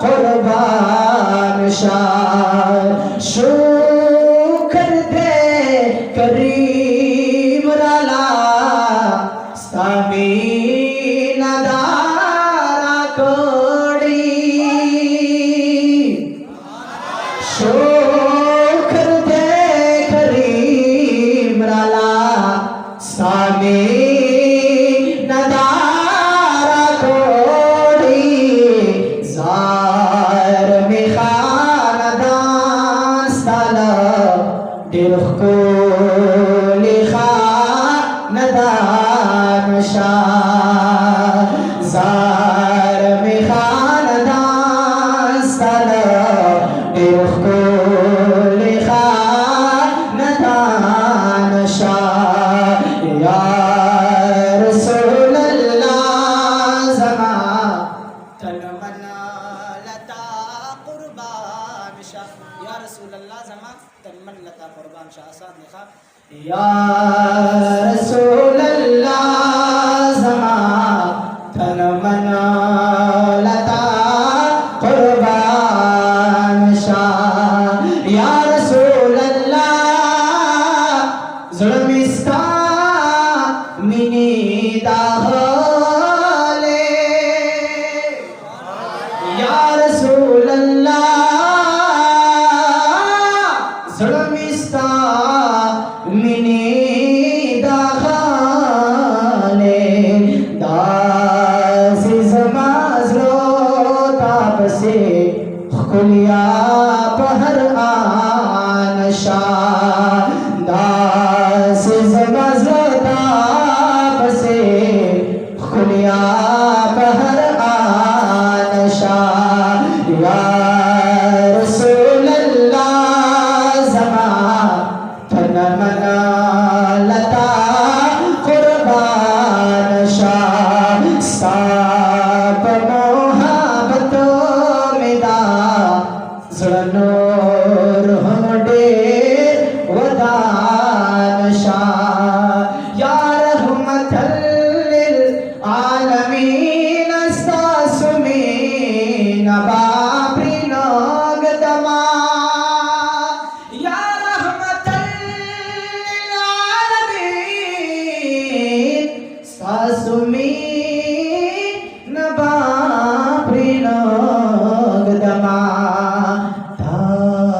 कुर्बान शाह शुक्र दे करीम राला सामीन दारा कोड़ी शुक्र दे करीम राला सामीन दारा कोड़ी जार में खानदान साला दिल को लिखा नदान शाह जार में खानदान साला दिल को लिखा नदान शाह या रसूल अल्लाह ज़मा तनमना लता कुर्बान शाह या रसूल अल्लाह ज़मा तनमन लता कुर्बान शाह आसान लिखा या रसूल अल्लाह ज़मा तनमना लता कुर्बान शाह या रसूल अल्लाह ज़ुल्मिस्ता मिनी दाखले या रसूल अल्लाह ज़ुल्मिस्ता मिनी दाखले दाज़ी ज़माज़लो तापसे खुलिया पहर आन शाह दाज़ी ज़माज़लो तापसे खुलिया पहर आन शाह या रसूल अल्लाह ज़मा तनमना लता कुर्बान शाह साप मोहब्बतों में दा ज़ुल्नूर हम डेर वदान शाह या रहमतल लिल आलमीन अस्तासुमीन बापरी नोग दमा या रहमतल लिल आलमीन अस्तासुमीन बापरी नोग दमा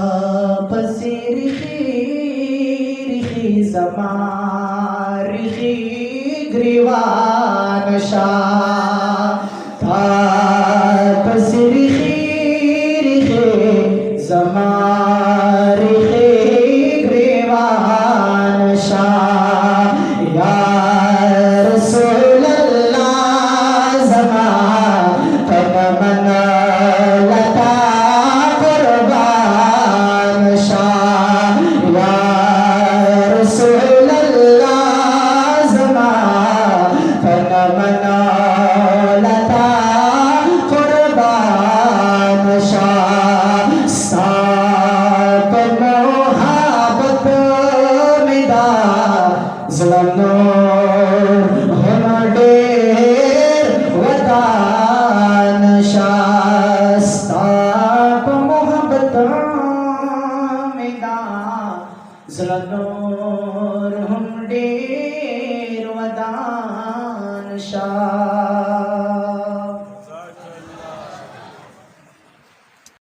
तापसी रिखी ज़मा रिखी ग्रीवान शाह तापसी रिखी ज़मा रिखी ग्रीवान शाह या रसूल अल्लाह ज़मा तनमना लता कुर्बान शाह या रसूल अल्लाह ज़मा तनमना लता कुर्बान शाह साप मोहब्बत में दा ज़ुल्नूर हम डेर वदान शाह साप मोहब्बत में दा ज़ुल्नूर